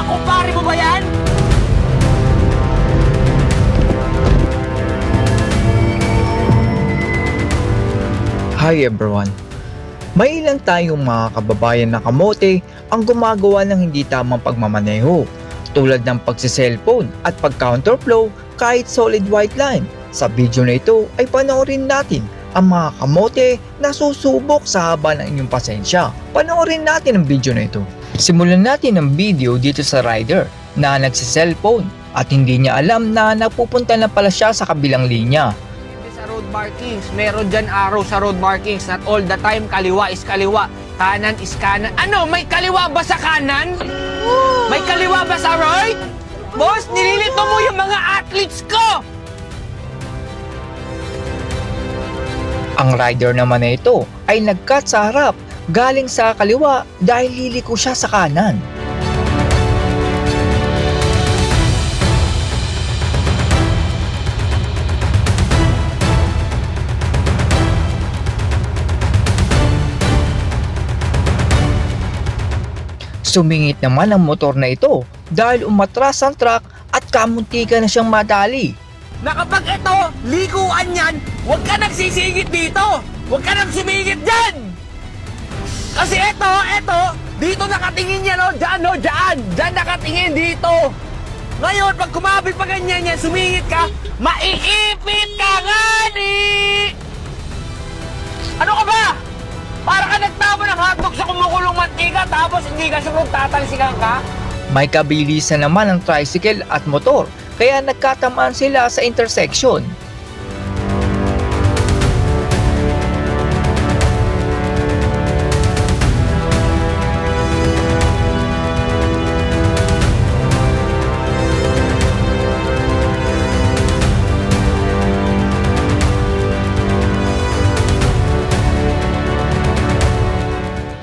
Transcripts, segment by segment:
niya? Kumpare mo ba yan? Hi everyone! May ilan tayong mga kababayan na kamote ang gumagawa ng hindi tamang pagmamaneho tulad ng pagsiselfone at pag-counterflow kahit solid white line. Sa video na ito ay panoorin natin ang mga kamote na susubok sa haba ng inyong pasensya. Panoorin natin ang video na ito. Simulan natin ang video dito sa rider na nagsiselfone at hindi niya alam na napupunta na pala siya sa kabilang linya. Sa road markings, meron dyan arrow sa road markings. Not all the time, kaliwa is kaliwa, kanan is kanan. Ano, may kaliwa ba sa kanan? May kaliwa ba sa right? Boss, nililito mo yung mga athletes ko! Ang rider naman na ito ay nag-cut sa harap galing sa kaliwa dahil liliko siya sa kanan. Sumingit naman ang motor na ito dahil umatras ang truck at kamuntika na siyang madali. Na kapag ito, likuan yan, huwag ka nagsisigit dito! Huwag ka nang sumigit dyan! Kasi ito, dito nakatingin yan, no? Dyan, no? Dyan! Dyan nakatingin dito! Ngayon, pag kumabit pa ganyan yan, sumingit ka, maiipit ka nga ni! Ano ka ba? Para ka nagtama ng hotdog sa kumukulong mantika tapos hindi ka sunod tatalsikan ka? May kabilisan naman ang tricycle at motor kaya nagkatamaan sila sa intersection.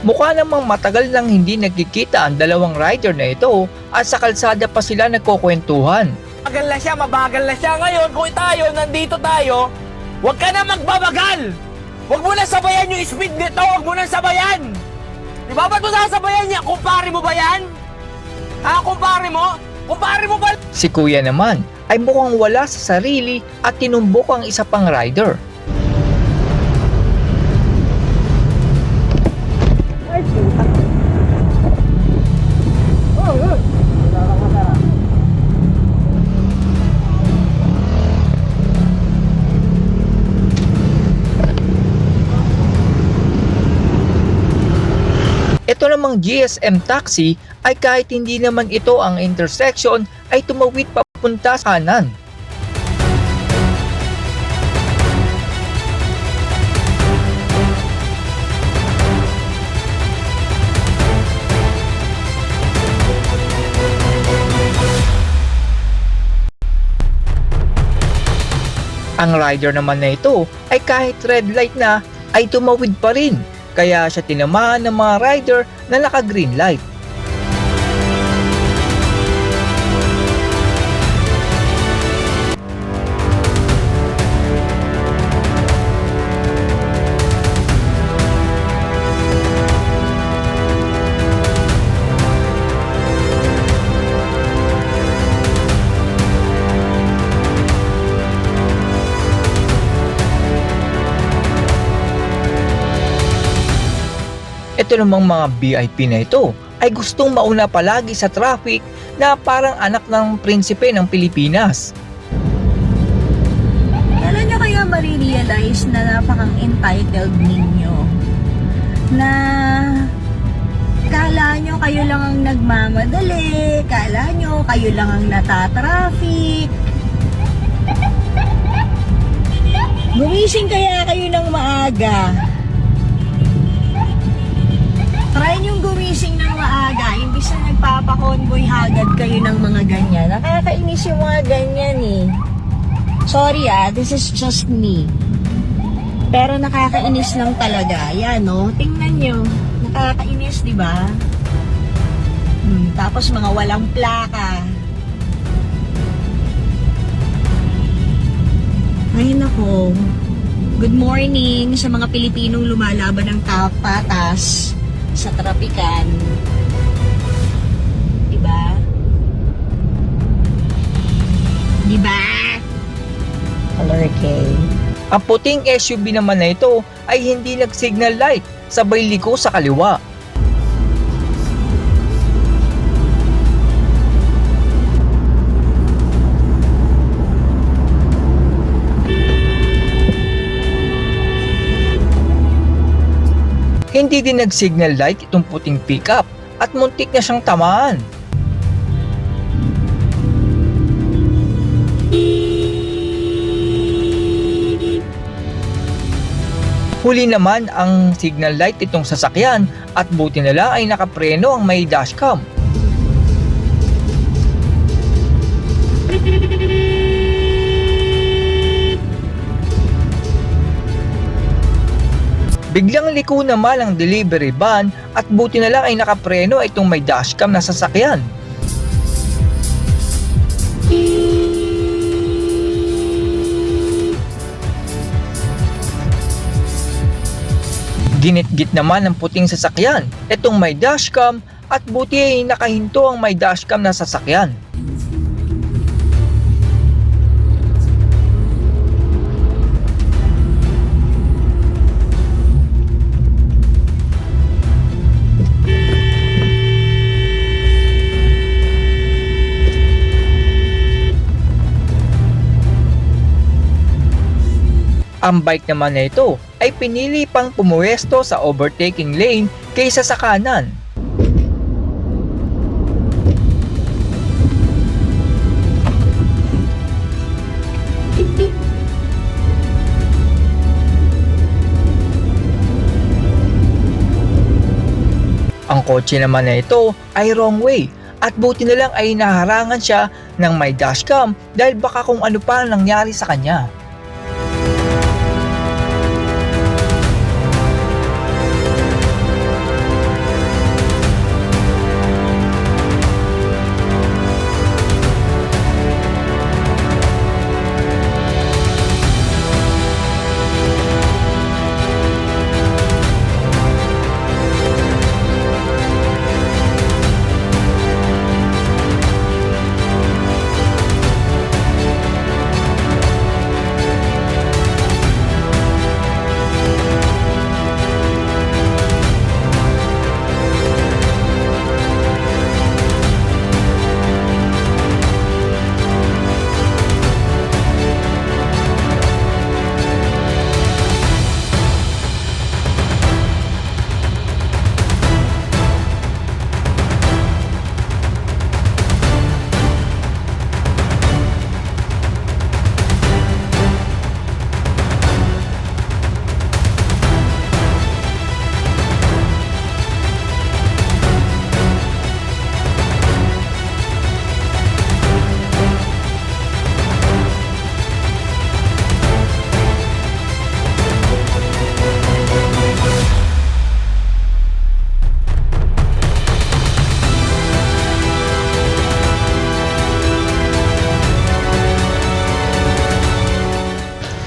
Mukha namang matagal nang hindi nagkikita ang dalawang rider na ito at sa kalsada pa sila nagkukwentuhan. Mabagal na siya, mabagal na siya. Ngayon, kung tayo, nandito tayo, huwag ka na magbabagal! Huwag mo na sabayan yung speed nito, huwag mo na sabayan! Di ba ba't mo sasabayan niya? Kumpare mo ba yan? Ha, kumpare mo? Kumpare mo ba? Si kuya naman ay mukhang wala sa sarili at tinumbok ang isa pang rider. Ito namang GSM taxi ay kahit hindi naman ito ang intersection ay tumawid papunta sa kanan. Ang rider naman na ito ay kahit red light na ay tumawid pa rin. Kaya siya tinamaan ng mga rider na naka-green light. Ito namang mga VIP na ito ay gustong mauna palagi sa traffic na parang anak ng prinsipe ng Pilipinas. Kailan nyo kaya marirealize na napakang entitled ninyo? Na kala nyo kayo lang ang nagmamadali, kala nyo kayo lang ang natatraffic. Gumising kaya kayo ng maaga. Try niyong gumising ng maaga, imbis na nagpapakonvoy hagad kayo ng mga ganyan. Nakakainis yung mga ganyan eh. Sorry this is just me. Pero nakakainis lang talaga. Yan no, tingnan nyo. Nakakainis, di ba? Tapos mga walang plaka. Ay nako. Good morning sa mga Pilipinong lumalaban ng patas sa trapikan. Diba? Okay. Ang puting SUV naman na ito ay hindi nag-signal light, sabay liko sa kaliwa. Hindi din nag-signal light itong puting pickup at muntik na siyang tamaan. Huli naman ang signal light itong sasakyan at buti na lang ay nakapreno ang may dashcam. Biglang liko naman ang delivery van at buti na lang ay nakapreno itong may dashcam na sasakyan. Ginit-git naman ng puting sasakyan itong may dashcam at buti ay nakahinto ang may dashcam na sasakyan. Ang bike naman na ito ay pinili pang pumuwesto sa overtaking lane kaysa sa kanan. Ang kotse naman na ito ay wrong way at buti na lang ay naharangan siya ng may dashcam dahil baka kung ano pa ang nangyari sa kanya.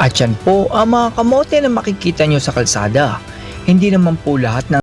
At yan po ang mga kamote na makikita nyo sa kalsada. Hindi naman po lahat ng